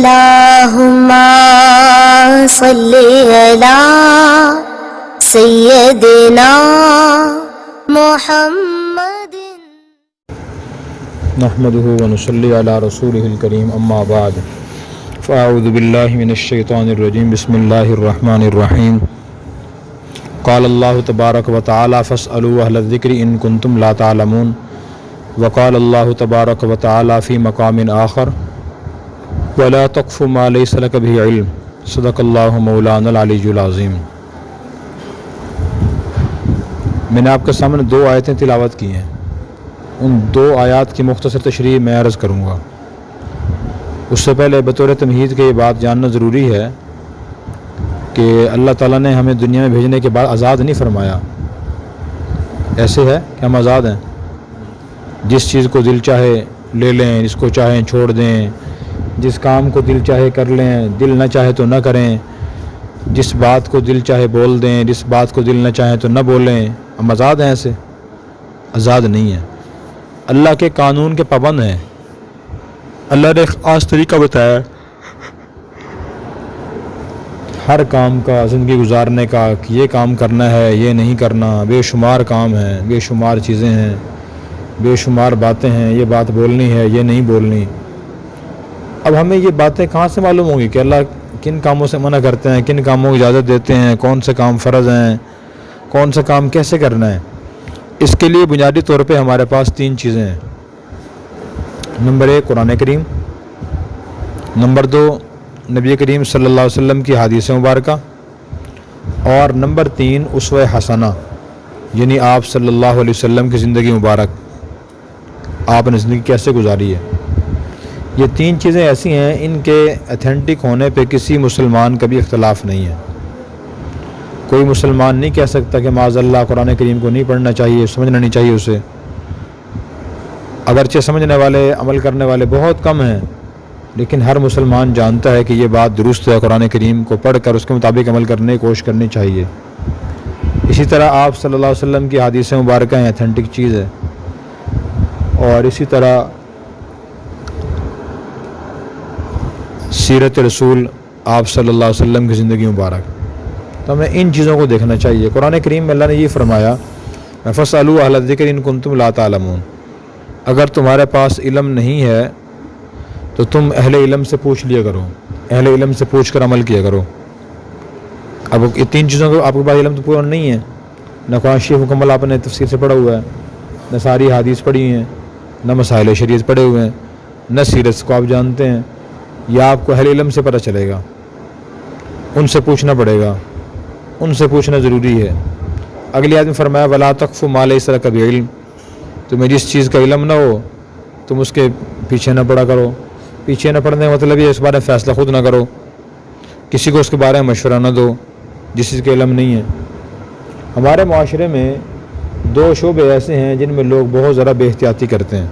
اللہم صلی علی سیدنا محمد نحمده ونصلی علی رسوله الکریم اما بعد فاعوذ باللہ من الشیطان الرجیم بسم اللہ الرحمن الرحیم قال اللہ تبارک و تعالی فاسألوا اہل الذکر ان کنتم لا تعلمون وقال اللہ تبارک و تعالی فی مقام آخر ولا تقف ما لیس لک به علم صدق اللہ مولانا العلی العظیم۔ میں نے آپ کے سامنے 2 آیتیں تلاوت کی ہیں، ان 2 آیات کی مختصر تشریح میں عرض کروں گا۔ اس سے پہلے بطور تمہید کے یہ بات جاننا ضروری ہے کہ اللہ تعالیٰ نے ہمیں دنیا میں بھیجنے کے بعد آزاد نہیں فرمایا۔ ایسے ہے کہ ہم آزاد ہیں، جس چیز کو دل چاہے لے لیں، جس کو چاہیں چھوڑ دیں، جس کام کو دل چاہے کر لیں، دل نہ چاہے تو نہ کریں، جس بات کو دل چاہے بول دیں، جس بات کو دل نہ چاہے تو نہ بولیں۔ ہم آزاد ہیں؟ ایسے آزاد نہیں ہیں، اللہ کے قانون کے پابند ہیں۔ اللہ نے ایک خاص طریقہ بتایا ہر کام کا، زندگی گزارنے کا، کہ یہ کام کرنا ہے، یہ نہیں کرنا۔ بے شمار کام ہیں، بے شمار چیزیں ہیں، بے شمار باتیں ہیں، یہ بات بولنی ہے، یہ نہیں بولنی۔ اب ہمیں یہ باتیں کہاں سے معلوم ہوگی کہ اللہ کن کاموں سے منع کرتے ہیں، کن کاموں کی اجازت دیتے ہیں، کون سے کام فرض ہیں، کون سے کام کیسے کرنا ہے؟ اس کے لیے بنیادی طور پہ ہمارے پاس 3 چیزیں ہیں۔ نمبر 1 قرآن کریم، نمبر 2 نبی کریم صلی اللہ علیہ وسلم کی حدیث مبارکہ، اور نمبر 3 اسوہ حسنہ، یعنی آپ صلی اللہ علیہ وسلم کی زندگی مبارک، آپ نے زندگی کیسے گزاری ہے۔ یہ 3 چیزیں ایسی ہیں، ان کے ایتھینٹک ہونے پہ کسی مسلمان کا بھی اختلاف نہیں ہے۔ کوئی مسلمان نہیں کہہ سکتا کہ معاذ اللہ قرآن کریم کو نہیں پڑھنا چاہیے، سمجھنا نہیں چاہیے اسے۔ اگرچہ سمجھنے والے، عمل کرنے والے بہت کم ہیں، لیکن ہر مسلمان جانتا ہے کہ یہ بات درست ہے، قرآن کریم کو پڑھ کر اس کے مطابق عمل کرنے کی کوشش کرنی چاہیے۔ اسی طرح آپ صلی اللہ علیہ وسلم کی حدیث مبارکہ ہیں، ایتھینٹک چیز ہے۔ اور اسی طرح سیرت رسول آپ صلی اللہ علیہ وسلم کی زندگی مبارک، تو ہمیں ان چیزوں کو دیکھنا چاہیے۔ قرآن کریم میں اللہ نے یہ فرمایا فاسألوا اہل الذکر ان کنتم لا تعلمون، اگر تمہارے پاس علم نہیں ہے تو تم اہل علم سے پوچھ لیا کرو، اہل علم سے پوچھ کر عمل کیا کرو۔ اب یہ 3 چیزوں کو آپ کے پاس علم تو پورا نہیں ہے، نہ قرآن شریف مکمل آپ نے تفسیر سے پڑھا ہوا ہے، نہ ساری حدیث پڑھی ہیں، نہ مسائل شریعت پڑھے ہوئے ہیں، نہ سیرت کو آپ جانتے ہیں، یا آپ کو اہل علم سے پتہ چلے گا، ان سے پوچھنا پڑے گا، ان سے پوچھنا ضروری ہے۔ اگلی آیت میں فرمایا ولا تقف ما لیس لک بعلم، تمہیں جس چیز کا علم نہ ہو تم اس کے پیچھے نہ پڑا کرو۔ پیچھے نہ پڑنے کا مطلب یہ اس بارے میں فیصلہ خود نہ کرو، کسی کو اس کے بارے میں مشورہ نہ دو جس چیز کا علم نہیں ہے۔ ہمارے معاشرے میں 2 شعبے ایسے ہیں جن میں لوگ بہت ذرا بے احتیاطی کرتے ہیں،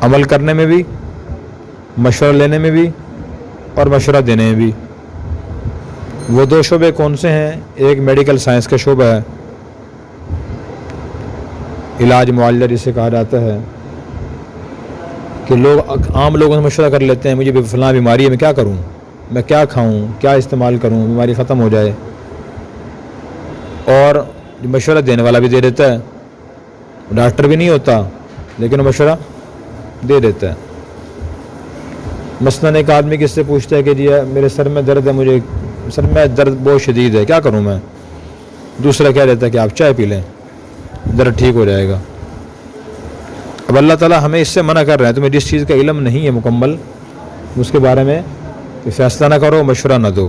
عمل کرنے میں بھی، مشورہ لینے میں بھی، اور مشورہ دینے میں بھی۔ وہ 2 شعبے کون سے ہیں؟ ایک میڈیکل سائنس کا شعبہ ہے، علاج معالجہ جسے کہا جاتا ہے، کہ لوگ عام لوگوں سے مشورہ کر لیتے ہیں مجھے فلاں بیماری ہے، میں کیا کروں، میں کیا کھاؤں، کیا استعمال کروں، بیماری ختم ہو جائے۔ اور مشورہ دینے والا بھی دے دیتا ہے، ڈاکٹر بھی نہیں ہوتا لیکن مشورہ دے دیتا ہے۔ مثلاً ایک آدمی کس سے پوچھتا ہے کہ جی میرے سر میں درد ہے، مجھے سر میں درد بہت شدید ہے، کیا کروں میں؟ دوسرا کہہ دیتا ہے کہ آپ چائے پی لیں، درد ٹھیک ہو جائے گا۔ اب اللہ تعالیٰ ہمیں اس سے منع کر رہے ہیں، تمہیں جس چیز کا علم نہیں ہے مکمل اس کے بارے میں فیصلہ نہ کرو، مشورہ نہ دو۔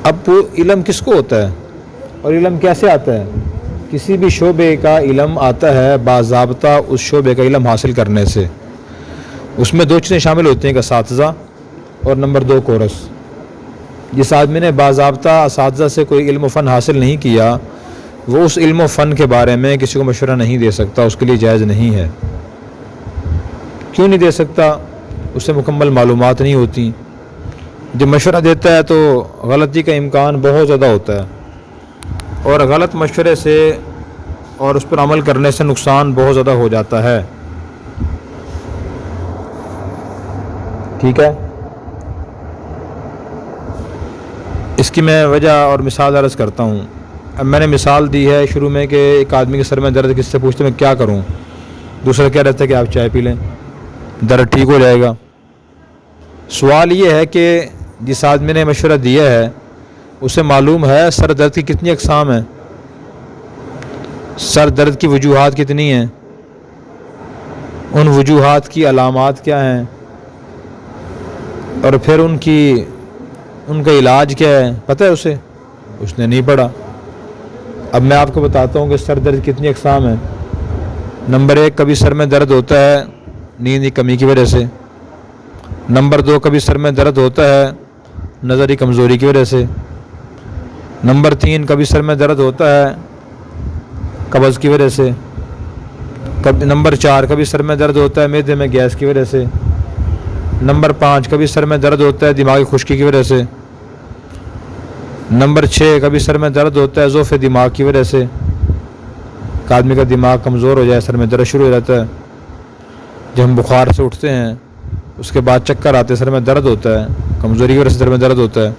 اب علم کس کو ہوتا ہے اور علم کیسے آتا ہے؟ کسی بھی شعبے کا علم آتا ہے باضابطہ اس شعبے کا علم حاصل کرنے سے۔ اس میں 2 چیزیں شامل ہوتی ہیں، ایک اساتذہ اور نمبر 2 کورس۔ جس آدمی نے باضابطہ اساتذہ سے کوئی علم و فن حاصل نہیں کیا، وہ اس علم و فن کے بارے میں کسی کو مشورہ نہیں دے سکتا، اس کے لیے جائز نہیں ہے۔ کیوں نہیں دے سکتا؟ اسے مکمل معلومات نہیں ہوتی۔ جب مشورہ دیتا ہے تو غلطی کا امکان بہت زیادہ ہوتا ہے، اور غلط مشورے سے اور اس پر عمل کرنے سے نقصان بہت زیادہ ہو جاتا ہے۔ ٹھیک ہے. اس کی میں وجہ اور مثال عرض کرتا ہوں. اب میں نے مثال دی ہے شروع میں کہ ایک آدمی کے سر میں درد کس سے پوچھتے میں کیا کروں, دوسرا کہہ رہتا ہے کہ آپ چائے پی لیں درد ٹھیک ہو جائے گا. سوال یہ ہے کہ جس آدمی نے مشورہ دیا ہے اسے معلوم ہے سر درد کی کتنی اقسام ہیں, سر درد کی وجوہات کتنی ہیں, ان وجوہات کی علامات کیا ہیں, اور پھر ان کا علاج کیا ہے, پتہ ہے اسے؟ اس نے نہیں پڑھا. اب میں آپ کو بتاتا ہوں کہ سر درد کتنی اقسام ہیں. نمبر 1, کبھی سر میں درد ہوتا ہے نیند کی کمی کی وجہ سے. نمبر 2, کبھی سر میں درد ہوتا ہے نظری کمزوری کی وجہ سے. نمبر 3, کبھی سر میں درد ہوتا ہے قبض کی وجہ سے. نمبر 4, کبھی سر میں درد ہوتا ہے معدے میں گیس کی وجہ سے. نمبر 5, کبھی سر میں درد ہوتا ہے دماغی خشکی کی وجہ سے. نمبر 6, کبھی سر میں درد ہوتا ہے ضعف دماغ کی وجہ سے. ایک آدمی کا دماغ کمزور ہو جائے, سر میں درد شروع ہو جاتا ہے. جب ہم بخار سے اٹھتے ہیں اس کے بعد چکر آتے ہیں, سر میں درد ہوتا ہے, کمزوری کی وجہ سے سر میں درد ہوتا ہے.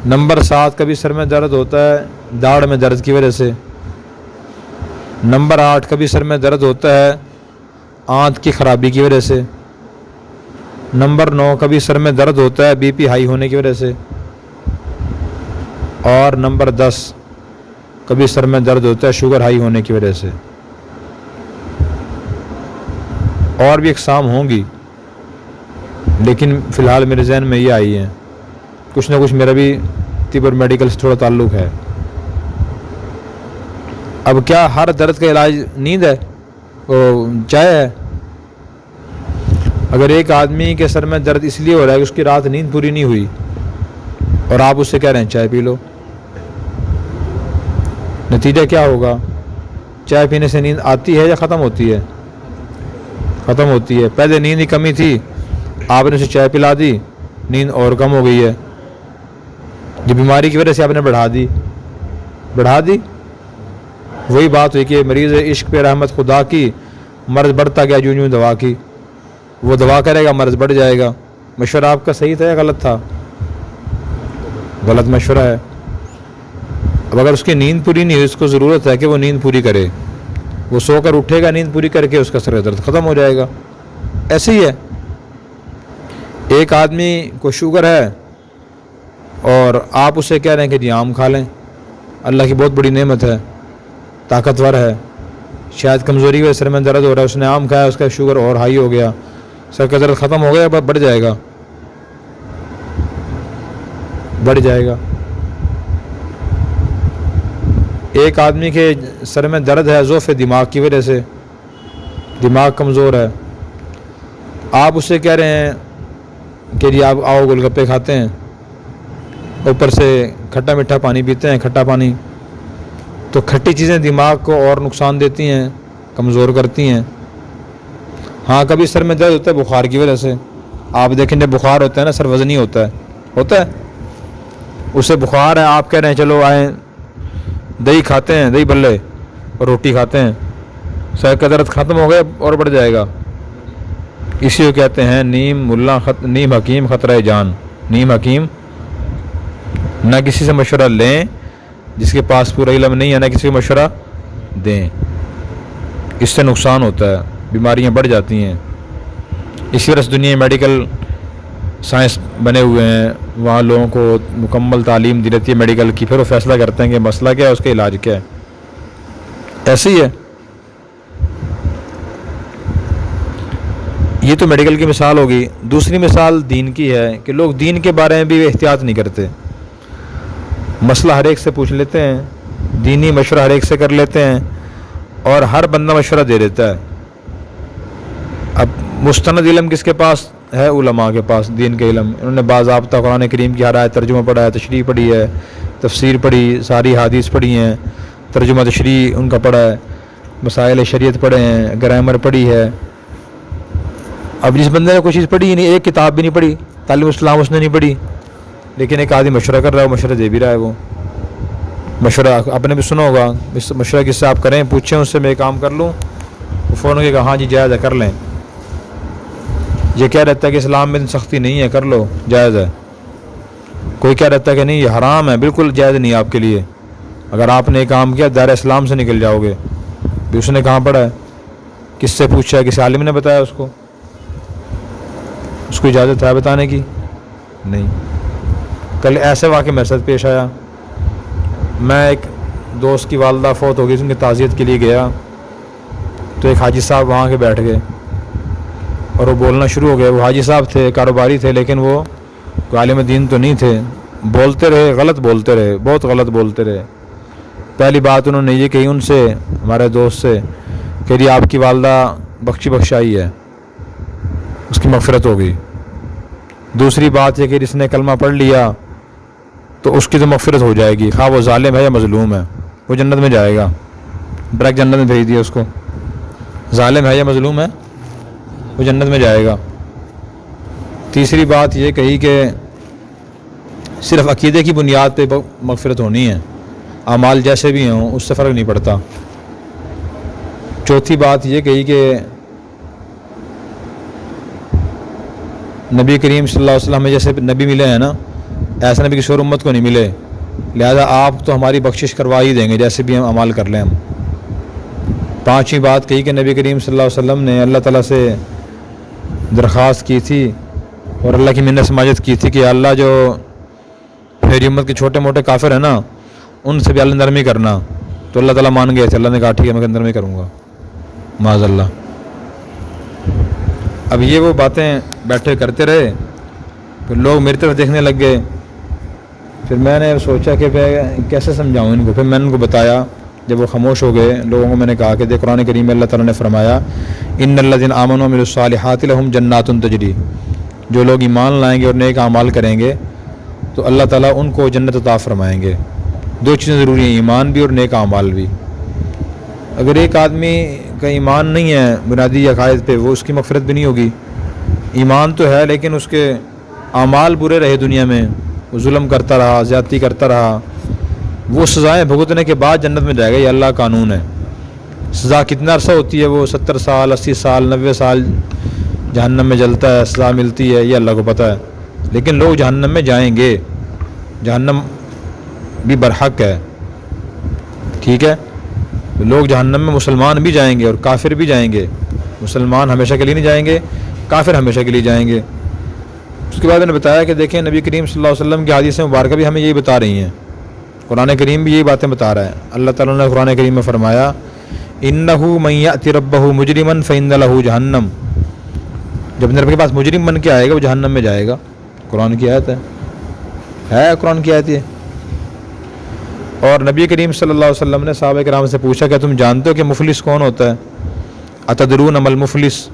نمبر 7, کبھی سر میں درد ہوتا ہے داڑھ میں درد کی وجہ سے. نمبر 8, کبھی سر میں درد ہوتا ہے آنت کی خرابی کی وجہ سے. نمبر 9, کبھی سر میں درد ہوتا ہے بی پی ہائی ہونے کی وجہ سے. اور نمبر 10, کبھی سر میں درد ہوتا ہے شوگر ہائی ہونے کی وجہ سے. اور بھی اقسام ہوں گی لیکن فی الحال میرے ذہن میں یہ آئی ہیں. کچھ نہ کچھ میرا بھی طب اور میڈیکل سے تھوڑا تعلق ہے. اب کیا ہر درد کا علاج نیند ہے, چائے ہے؟ اگر ایک آدمی کے سر میں درد اس لیے ہو رہا ہے کہ اس کی رات نیند پوری نہیں ہوئی اور آپ اس سے کہہ رہے ہیں چائے پی لو, نتیجہ کیا ہوگا؟ چائے پینے سے نیند آتی ہے یا ختم ہوتی ہے؟ ختم ہوتی ہے. پہلے نیند کی کمی تھی, آپ نے اسے چائے پلا دی, نیند اور کم ہو گئی ہے. جو بیماری کی وجہ سے آپ نے بڑھا دی. وہی بات ہوئی کہ مریض عشق پہ رحمت خدا کی, مرض بڑھتا گیا یوں دوا کی. وہ دوا کرے گا مرض بڑھ جائے گا. مشورہ آپ کا صحیح تھا یا غلط تھا؟ غلط مشورہ ہے. اب اگر اس کی نیند پوری نہیں ہوئی, اس کو ضرورت ہے کہ وہ نیند پوری کرے, وہ سو کر اٹھے گا نیند پوری کر کے, اس کا سر درد ختم ہو جائے گا. ایسے ہی ہے. ایک آدمی کو شوگر ہے اور آپ اسے کہہ رہے ہیں کہ جی آم کھا لیں, اللہ کی بہت بڑی نعمت ہے, طاقتور ہے, شاید کمزوری کی وجہ سے سر میں درد ہو رہا ہے, اس نے آم کھایا, اس کا شوگر اور ہائی ہو گیا, سر کا درد ختم ہو گیا, بڑھ جائے گا. ایک آدمی کے سر میں درد ہے ضعف دماغ کی وجہ سے, دماغ کمزور ہے, آپ اسے کہہ رہے ہیں کہ جی آپ آؤ گول گپے کھاتے ہیں, اوپر سے کھٹا میٹھا پانی پیتے ہیں, کھٹا پانی. تو کھٹی چیزیں دماغ کو اور نقصان دیتی ہیں, کمزور کرتی ہیں. ہاں کبھی سر میں درد ہوتا ہے بخار کی وجہ سے. آپ دیکھیں جب بخار ہوتا ہے نا, سر وزنی ہوتا ہے, اسے بخار ہے, آپ کہہ رہے ہیں چلو آئیں دہی کھاتے ہیں, دہی بلے اور روٹی کھاتے ہیں, سر کا درد ختم ہو گیا اور بڑھ جائے گا. اسی کو کہتے ہیں نیم حکیم خطرہ جان. نیم حکیم, نہ کسی سے مشورہ لیں جس کے پاس پورا علم نہیں ہے, نہ کسی کو مشورہ دیں, اس سے نقصان ہوتا ہے, بیماریاں بڑھ جاتی ہیں. اسی وجہ سے دنیا میں میڈیکل سائنس بنے ہوئے ہیں, وہاں لوگوں کو مکمل تعلیم دی جاتی ہے میڈیکل کی, پھر وہ فیصلہ کرتے ہیں کہ مسئلہ کیا ہے, اس کا علاج کیا ہے. ایسے ہی ہے. یہ تو میڈیکل کی مثال ہوگی. دوسری مثال دین کی ہے کہ لوگ دین کے بارے میں بھی احتیاط نہیں کرتے. مسئلہ ہر ایک سے پوچھ لیتے ہیں, دینی مشورہ ہر ایک سے کر لیتے ہیں, اور ہر بندہ مشورہ دے دیتا ہے. اب مستند علم کس کے پاس ہے؟ علماء کے پاس. دین کے علم, انہوں نے باضابطہ قرآن کریم کی ہر آیت ترجمہ پڑھا ہے, تشریح پڑھی ہے, تفسیر پڑھی, ساری حدیث پڑھی ہیں, ترجمہ تشریح ان کا پڑھا ہے, مسائل شریعت پڑھے ہیں, گرامر پڑھی ہے. اب جس بندے نے کوئی چیز پڑھی ہی نہیں, ایک کتاب بھی نہیں پڑھی, تعلیم اسلام اس نے نہیں پڑھی, لیکن ایک آدمی مشورہ کر رہا ہے, مشورہ دے بھی رہا ہے. وہ مشورہ آپ نے بھی سنا ہوگا, مشورہ کس سے آپ کریں, پوچھیں اس سے میں کام کر لوں, وہ فوراً کہا ہاں جی جائز ہے کر لیں. یہ کیا رہتا ہے کہ اسلام میں سختی نہیں ہے، کر لو، جائز ہے. کوئی کیا رہتا ہے کہ نہیں یہ حرام ہے، بالکل جائز نہیں آپ کے لیے. اگر آپ نے یہ کام کیا دائرہ اسلام سے نکل جاؤ گے. بھی اس نے کہاں پڑھا ہے، کس سے پوچھا ہے، کسی عالم نے بتایا اس کو اجازت ہے بتانے کی؟ نہیں. کل ایسے واقعہ میرے ساتھ پیش آیا. میں ایک دوست کی والدہ فوت ہو گئی، ان کی تعزیت کے لیے گیا تو ایک حاجی صاحب وہاں کے بیٹھ گئے اور وہ بولنا شروع ہو گئے. وہ حاجی صاحب تھے، کاروباری تھے، لیکن وہ کوئی عالم دین تو نہیں تھے. بولتے رہے، غلط بولتے رہے، بہت غلط بولتے رہے. پہلی بات انہوں نے یہ کہی ان سے، ہمارے دوست سے، کہ جی آپ کی والدہ بخشائی ہے، اس کی مغفرت ہو گئی. دوسری بات یہ کہ جس نے کلمہ پڑھ لیا تو اس کی تو مغفرت ہو جائے گی، خواہ وہ ظالم ہے یا مظلوم ہے، وہ جنت میں جائے گا. ڈائریکٹ جنت میں بھیج دیا اس کو، ظالم ہے یا مظلوم ہے وہ جنت میں جائے گا. تیسری بات یہ کہی کہ صرف عقیدے کی بنیاد پہ مغفرت ہونی ہے، اعمال جیسے بھی ہوں اس سے فرق نہیں پڑتا. چوتھی بات یہ کہی کہ نبی کریم صلی اللہ علیہ وسلم میں جیسے نبی ملے ہیں نا، ایسا نبی کسی اور امت کو نہیں ملے، لہذا آپ تو ہماری بخشش کروا ہی دیں گے جیسے بھی ہم اعمال کر لیں ہم. پانچویں بات کہی کہ نبی کریم صلی اللہ علیہ وسلم نے اللہ تعالیٰ سے درخواست کی تھی اور اللہ کی منت سماجت کی تھی کہ اللہ جو میری امت کے چھوٹے موٹے کافر ہیں نا ان سے بھی اللہ نرمی کرنا. تو اللہ تعالیٰ مان گئے تھے، اللہ نے کہا ٹھیک ہے میں نرمی کروں گا، معاذ اللہ. اب یہ وہ باتیں بیٹھے کرتے رہے، پھر لوگ میری طرف دیکھنے لگ گئے. پھر میں نے سوچا کہ کیسے سمجھاؤں ان کو. پھر میں نے ان کو بتایا. جب وہ خاموش ہو گئے لوگوں کو میں نے کہا کہ دیکھ قرآن کریم میں اللہ تعالیٰ نے فرمایا ان الذین آمنوا وعملوا الصالحات لہم جنات تجری، جو لوگ ایمان لائیں گے اور نیک اعمال کریں گے تو اللہ تعالیٰ ان کو جنت عطا فرمائیں گے. دو چیزیں ضروری ہیں، ایمان بھی اور نیک اعمال بھی. اگر ایک آدمی کا ایمان نہیں ہے بنیادی عقائد پہ، وہ اس کی مغفرت بھی نہیں ہوگی. ایمان تو ہے لیکن اس کے اعمال برے رہے، دنیا میں وہ ظلم کرتا رہا، زیادتی کرتا رہا، وہ سزائیں بھگتنے کے بعد جنت میں جائے گا. یہ اللہ کا قانون ہے. سزا کتنا عرصہ ہوتی ہے، وہ 70 سال 80 سال 90 سال جہنم میں جلتا ہے، سزا ملتی ہے، یہ اللہ کو پتہ ہے. لیکن لوگ جہنم میں جائیں گے، جہنم بھی برحق ہے، ٹھیک ہے. لوگ جہنم میں مسلمان بھی جائیں گے اور کافر بھی جائیں گے. مسلمان ہمیشہ کے لیے نہیں جائیں گے، کافر ہمیشہ کے لیے جائیں گے. اس کے بعد میں نے بتایا کہ دیکھیں نبی کریم صلی اللہ علیہ وسلم کی حدیث مبارکہ بھی ہمیں یہی بتا رہی ہیں، قرآن کریم بھی یہی باتیں بتا رہا ہے. اللہ تعالیٰ نے قرآن کریم میں فرمایا انہ من یأت ربہ مجرما فإن لہ جہنم، جب اپنے رب کے پاس مجرم بن کے آئے گا وہ جہنم میں جائے گا. قرآن کی آیت ہے قرآن کی آیت یہ. اور نبی کریم صلی اللہ علیہ وسلم نے صحابہ کرام سے پوچھا کہ تم جانتے ہو کہ مفلس کون ہوتا ہے؟ اتدرون ما المفلس؟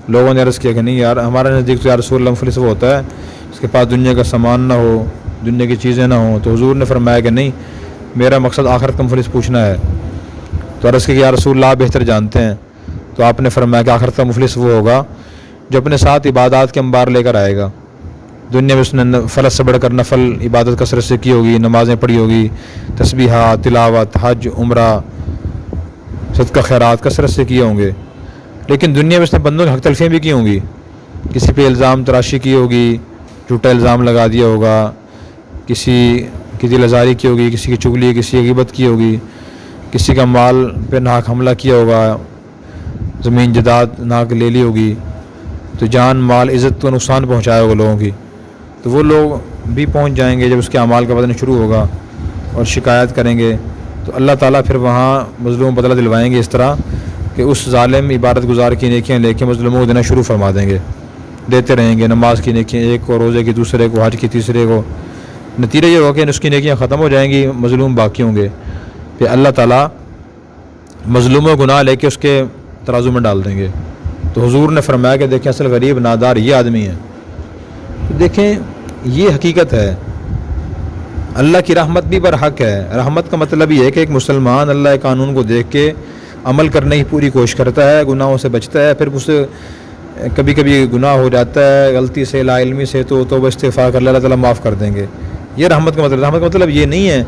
لوگوں نے عرض کیا کہ نہیں یار ہمارے نزدیک تو یا رسول اللہ مفلس وہ ہوتا ہے اس کے پاس دنیا کا سامان نہ ہو، دنیا کی چیزیں نہ ہوں. تو حضور نے فرمایا کہ نہیں، میرا مقصد آخرت کا مفلس پوچھنا ہے. تو عرض کیا کہ یا رسول اللہ بہتر جانتے ہیں. تو آپ نے فرمایا کہ آخرت کا مفلس وہ ہوگا جو اپنے ساتھ عبادات کے انبار لے کر آئے گا. دنیا میں اس نے فرض سے بڑھ کر نفل عبادت کثرت سے کی ہوگی، نمازیں پڑھی ہوگی، تسبیحات، تلاوت، حج، عمرہ، صدقہ خیرات کثرت سے کیے ہوں گے. لیکن دنیا میں اس نے بندوں کی حق تلفیاں بھی کی ہوں گی، کسی پہ الزام تراشی کی ہوگی، جھوٹا الزام لگا دیا ہوگا، کسی کی دل آزاری کی ہوگی، کسی کی چغلی، کسی کی غیبت کی ہوگی، کسی کا مال پہ ناحق حملہ کیا ہوگا، زمین جائیداد ناحق لے لی ہوگی، تو جان مال عزت کو نقصان پہنچایا ہوگا لوگوں کی. تو وہ لوگ بھی پہنچ جائیں گے جب اس کے اعمال کا بدلنا شروع ہوگا اور شکایت کریں گے. تو اللہ تعالیٰ پھر وہاں مظلوم بدلہ دلوائیں گے اس طرح کہ اس ظالم عبادت گزار کی نیکیاں لے کے مظلوموں کو دینا شروع فرما دیں گے. دیتے رہیں گے نماز کی نیکیاں، ایک کو روزے کی، دوسرے کو حج کی، تیسرے کو. نتیجہ یہ ہوگا کہ اس کی نیکیاں ختم ہو جائیں گی، مظلوم باقی ہوں گے. پھر اللہ تعالیٰ مظلوموں گناہ لے کے اس کے ترازو میں ڈال دیں گے. تو حضور نے فرمایا کہ دیکھیں اصل غریب نادار یہ آدمی ہے. تو دیکھیں یہ حقیقت ہے. اللہ کی رحمت بھی برحق ہے. رحمت کا مطلب یہ ہے کہ ایک مسلمان اللہ کے قانون کو دیکھ کے عمل کرنے کی پوری کوشش کرتا ہے، گناہوں سے بچتا ہے، پھر اس سے کبھی کبھی گناہ ہو جاتا ہے غلطی سے، لا علمی سے، تو توبہ استغفار کر اللہ تعالیٰ معاف کر دیں گے. یہ رحمت کا مطلب. رحمت کا مطلب یہ نہیں ہے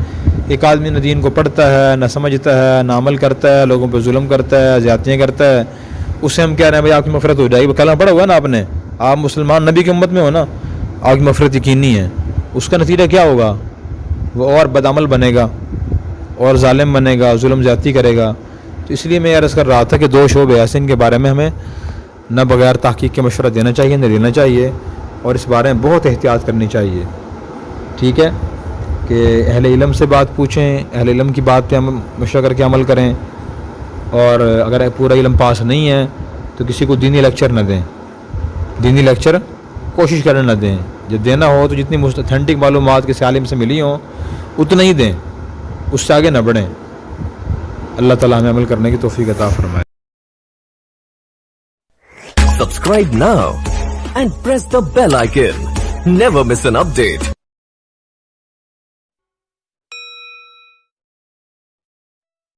ایک آدمی نہ دین کو پڑھتا ہے، نہ سمجھتا ہے، نہ عمل کرتا ہے، لوگوں پہ ظلم کرتا ہے، زیادتیاں کرتا ہے، اس سے ہم کہہ رہے ہیں بھائی آپ کی مغفرت ہو جائے گی. کلمہ پڑھا ہوا نا آپ نے، آپ مسلمان نبی کی امت میں ہو نا، آپ کی مغفرت یقینی ہے. اس کا نتیجہ کیا ہوگا؟ وہ اور بدعمل بنے گا اور ظالم بنے گا، ظلم زیادتی کرے گا. تو اس لیے میں عرض کر رہا تھا کہ 2 شعبے ایسے ان کے بارے میں ہمیں نہ بغیر تحقیق کے مشورہ دینا چاہیے، نہ دینا چاہیے، اور اس بارے میں بہت احتیاط کرنی چاہیے. ٹھیک ہے کہ اہل علم سے بات پوچھیں، اہل علم کی بات پہ ہم مشورہ کر کے عمل کریں، اور اگر پورا علم پاس نہیں ہے تو کسی کو دینی لیکچر نہ دیں. دینی لیکچر کوشش کرنے نہ دیں. جب دینا ہو تو جتنی اتھینٹک معلومات کسی عالم سے ملی ہوں اتنا ہی دیں، اس سے آگے نہ بڑھیں. اللہ تعالیٰ ہمیں عمل کرنے کی توفیق عطا فرمائے. Subscribe now and press the bell icon. Never miss an update.